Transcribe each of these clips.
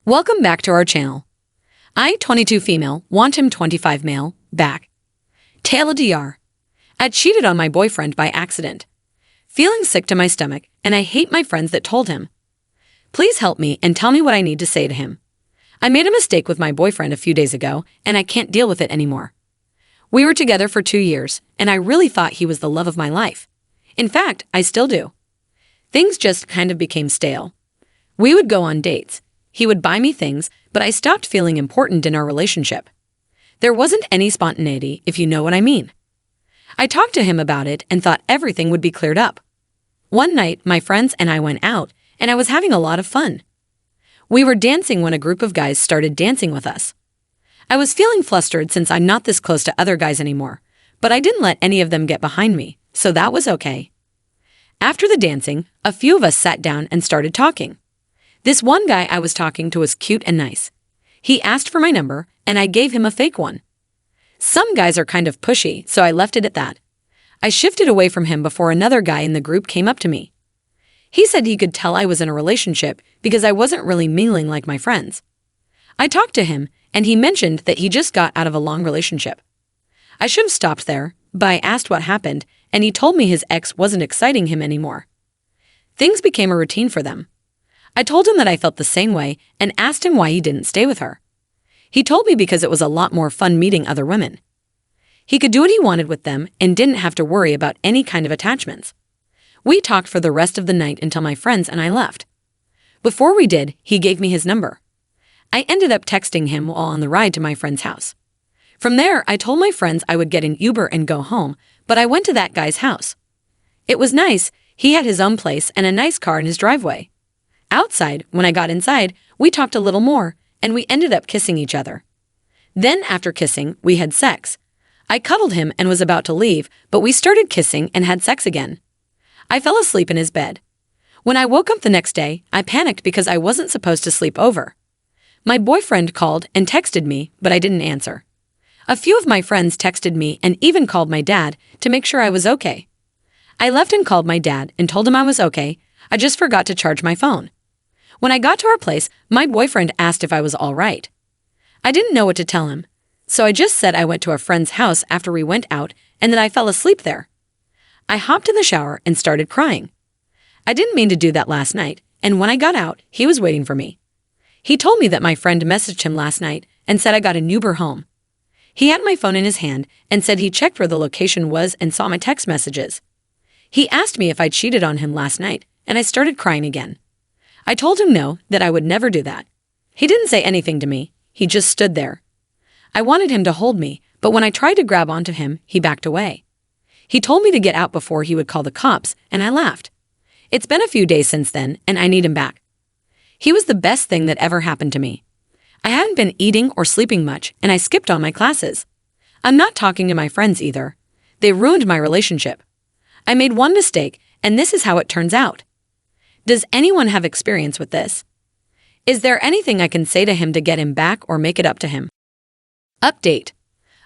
Welcome back to our channel. I, 22 female, want him 25 male, back. Taylor Dr. I cheated on my boyfriend by accident. Feeling sick to my stomach, and I hate my friends that told him. Please help me and tell me what I need to say to him. I made a mistake with my boyfriend a few days ago, and I can't deal with it anymore. We were together for 2 years, and I really thought he was the love of my life. In fact, I still do. Things just kind of became stale. We would go on dates. He would buy me things, but I stopped feeling important in our relationship. There wasn't any spontaneity, if you know what I mean. I talked to him about it and thought everything would be cleared up. One night, my friends and I went out, and I was having a lot of fun. We were dancing when a group of guys started dancing with us. I was feeling flustered since I'm not this close to other guys anymore, but I didn't let any of them get behind me, so that was okay. After the dancing, a few of us sat down and started talking. This one guy I was talking to was cute and nice. He asked for my number, and I gave him a fake one. Some guys are kind of pushy, so I left it at that. I shifted away from him before another guy in the group came up to me. He said he could tell I was in a relationship because I wasn't really mingling like my friends. I talked to him, and he mentioned that he just got out of a long relationship. I should have stopped there, but I asked what happened, and he told me his ex wasn't exciting him anymore. Things became a routine for them. I told him that I felt the same way and asked him why he didn't stay with her. He told me because it was a lot more fun meeting other women. He could do what he wanted with them and didn't have to worry about any kind of attachments. We talked for the rest of the night until my friends and I left. Before we did, he gave me his number. I ended up texting him while on the ride to my friend's house. From there, I told my friends I would get an Uber and go home, but I went to that guy's house. It was nice. He had his own place and a nice car in his driveway. Outside, when I got inside, we talked a little more, and we ended up kissing each other. Then, after kissing, we had sex. I cuddled him and was about to leave, but we started kissing and had sex again. I fell asleep in his bed. When I woke up the next day, I panicked because I wasn't supposed to sleep over. My boyfriend called and texted me, but I didn't answer. A few of my friends texted me and even called my dad to make sure I was okay. I left and called my dad and told him I was okay. I just forgot to charge my phone. When I got to our place, my boyfriend asked if I was all right. I didn't know what to tell him, so I just said I went to a friend's house after we went out and that I fell asleep there. I hopped in the shower and started crying. I didn't mean to do that last night, and when I got out, he was waiting for me. He told me that my friend messaged him last night and said I got an Uber home. He had my phone in his hand and said he checked where the location was and saw my text messages. He asked me if I cheated on him last night, and I started crying again. I told him no, that I would never do that. He didn't say anything to me. He just stood there. I wanted him to hold me, but when I tried to grab onto him, he backed away. He told me to get out before he would call the cops, and I laughed. It's been a few days since then, and I need him back. He was the best thing that ever happened to me. I hadn't been eating or sleeping much, and I skipped all my classes. I'm not talking to my friends either. They ruined my relationship. I made one mistake, and this is how it turns out. Does anyone have experience with this? Is there anything I can say to him to get him back or make it up to him? Update.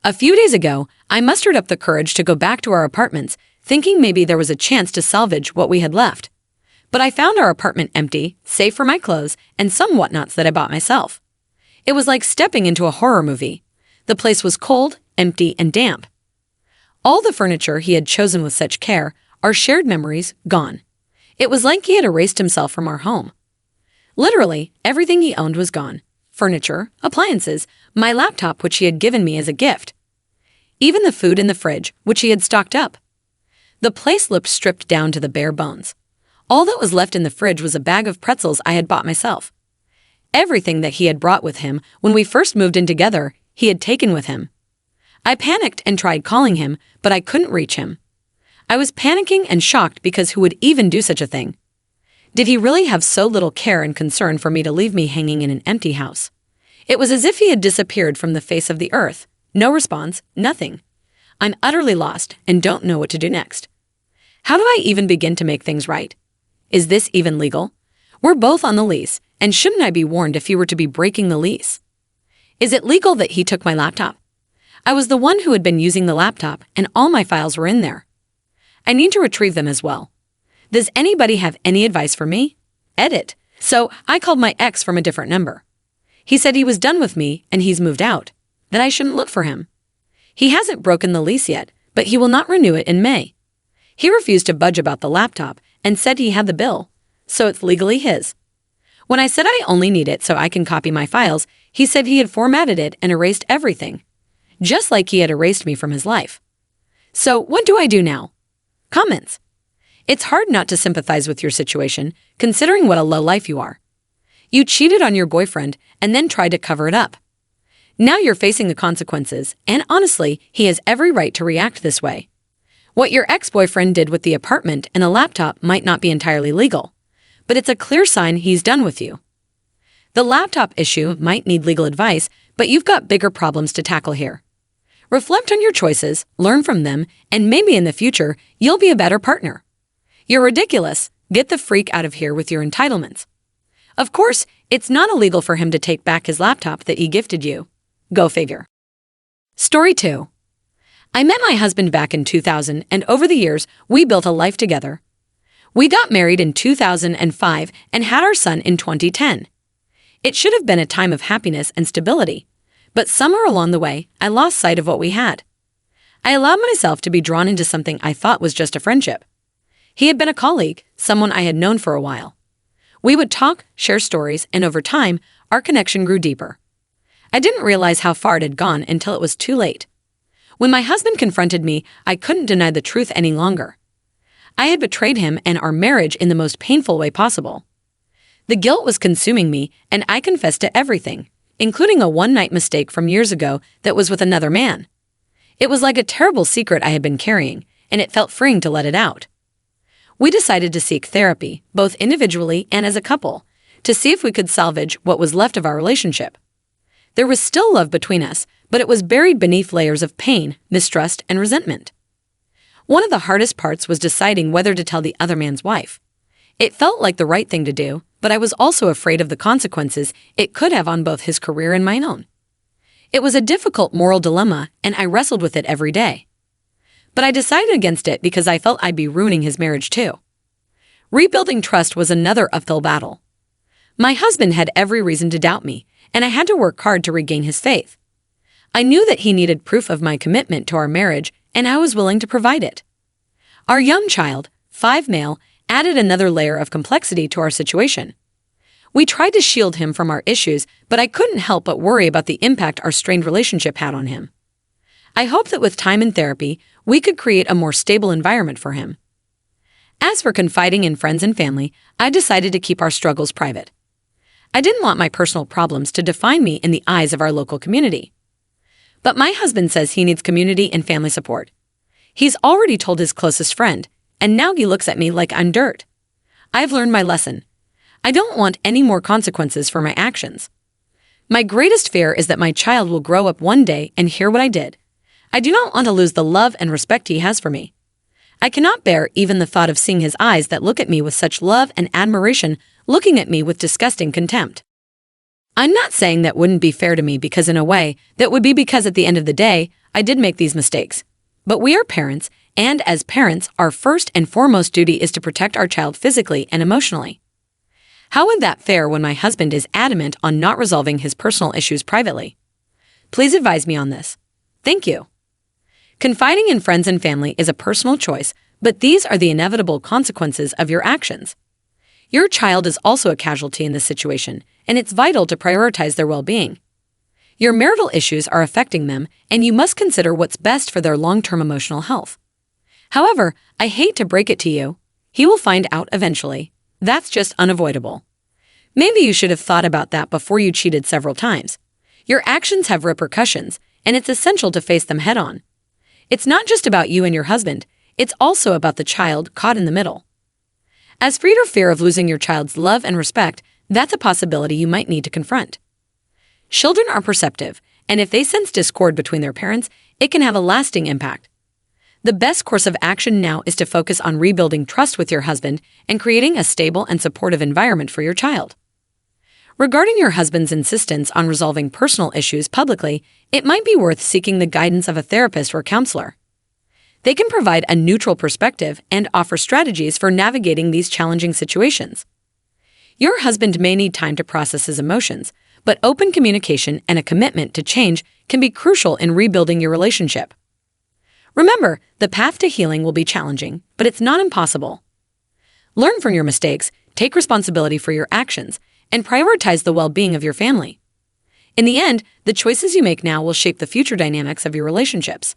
A few days ago, I mustered up the courage to go back to our apartments, thinking maybe there was a chance to salvage what we had left. But I found our apartment empty, save for my clothes and some whatnots that I bought myself. It was like stepping into a horror movie. The place was cold, empty, and damp. All the furniture he had chosen with such care, our shared memories, gone. It was like he had erased himself from our home. Literally, everything he owned was gone. Furniture, appliances, my laptop which he had given me as a gift. Even the food in the fridge, which he had stocked up. The place looked stripped down to the bare bones. All that was left in the fridge was a bag of pretzels I had bought myself. Everything that he had brought with him when we first moved in together, he had taken with him. I panicked and tried calling him, but I couldn't reach him. I was panicking and shocked because who would even do such a thing? Did he really have so little care and concern for me to leave me hanging in an empty house? It was as if he had disappeared from the face of the earth. No response, nothing. I'm utterly lost and don't know what to do next. How do I even begin to make things right? Is this even legal? We're both on the lease, and shouldn't I be warned if he were to be breaking the lease? Is it legal that he took my laptop? I was the one who had been using the laptop, and all my files were in there. I need to retrieve them as well. Does anybody have any advice for me? Edit. So I called my ex from a different number. He said he was done with me and he's moved out, that I shouldn't look for him. He hasn't broken the lease yet, but he will not renew it in May. He refused to budge about the laptop and said he had the bill, so it's legally his. When I said I only need it so I can copy my files, he said he had formatted it and erased everything, just like he had erased me from his life. So what do I do now? Comments. It's hard not to sympathize with your situation, considering what a low life you are. You cheated on your boyfriend and then tried to cover it up. Now you're facing the consequences, and honestly, he has every right to react this way. What your ex-boyfriend did with the apartment and the laptop might not be entirely legal, but it's a clear sign he's done with you. The laptop issue might need legal advice, but you've got bigger problems to tackle here. Reflect on your choices, learn from them, and maybe in the future, you'll be a better partner. You're ridiculous. Get the freak out of here with your entitlements. Of course, it's not illegal for him to take back his laptop that he gifted you. Go figure. Story 2. I met my husband back in 2000, and over the years, we built a life together. We got married in 2005 and had our son in 2010. It should have been a time of happiness and stability, but somewhere along the way, I lost sight of what we had. I allowed myself to be drawn into something I thought was just a friendship. He had been a colleague, someone I had known for a while. We would talk, share stories, and over time, our connection grew deeper. I didn't realize how far it had gone until it was too late. When my husband confronted me, I couldn't deny the truth any longer. I had betrayed him and our marriage in the most painful way possible. The guilt was consuming me, and I confessed to everything, including a one-night mistake from years ago that was with another man. It was like a terrible secret I had been carrying, and it felt freeing to let it out. We decided to seek therapy, both individually and as a couple, to see if we could salvage what was left of our relationship. There was still love between us, but it was buried beneath layers of pain, mistrust, and resentment. One of the hardest parts was deciding whether to tell the other man's wife. It felt like the right thing to do, but I was also afraid of the consequences it could have on both his career and mine own. It was a difficult moral dilemma, and I wrestled with it every day. But I decided against it because I felt I'd be ruining his marriage too. Rebuilding trust was another uphill battle. My husband had every reason to doubt me, and I had to work hard to regain his faith. I knew that he needed proof of my commitment to our marriage, and I was willing to provide it. Our young child, 5 male, added another layer of complexity to our situation. We tried to shield him from our issues, but I couldn't help but worry about the impact our strained relationship had on him. I hoped that with time and therapy, we could create a more stable environment for him. As for confiding in friends and family, I decided to keep our struggles private. I didn't want my personal problems to define me in the eyes of our local community. But my husband says he needs community and family support. He's already told his closest friend, and now he looks at me like I'm dirt. I've learned my lesson. I don't want any more consequences for my actions. My greatest fear is that my child will grow up one day and hear what I did. I do not want to lose the love and respect he has for me. I cannot bear even the thought of seeing his eyes that look at me with such love and admiration looking at me with disgusting contempt. I'm not saying that wouldn't be fair to me because in a way, that would be because at the end of the day, I did make these mistakes. But we are parents, and as parents, our first and foremost duty is to protect our child physically and emotionally. How would that fare when my husband is adamant on not resolving his personal issues privately? Please advise me on this. Thank you. Confiding in friends and family is a personal choice, but these are the inevitable consequences of your actions. Your child is also a casualty in this situation, and it's vital to prioritize their well-being. Your marital issues are affecting them, and you must consider what's best for their long-term emotional health. However, I hate to break it to you, he will find out eventually. That's just unavoidable. Maybe you should have thought about that before you cheated several times. Your actions have repercussions, and it's essential to face them head-on. It's not just about you and your husband, it's also about the child caught in the middle. As for your fear of losing your child's love and respect, that's a possibility you might need to confront. Children are perceptive, and if they sense discord between their parents, it can have a lasting impact. The best course of action now is to focus on rebuilding trust with your husband and creating a stable and supportive environment for your child. Regarding your husband's insistence on resolving personal issues publicly, it might be worth seeking the guidance of a therapist or counselor. They can provide a neutral perspective and offer strategies for navigating these challenging situations. Your husband may need time to process his emotions, but open communication and a commitment to change can be crucial in rebuilding your relationship. Remember, the path to healing will be challenging, but it's not impossible. Learn from your mistakes, take responsibility for your actions, and prioritize the well-being of your family. In the end, the choices you make now will shape the future dynamics of your relationships.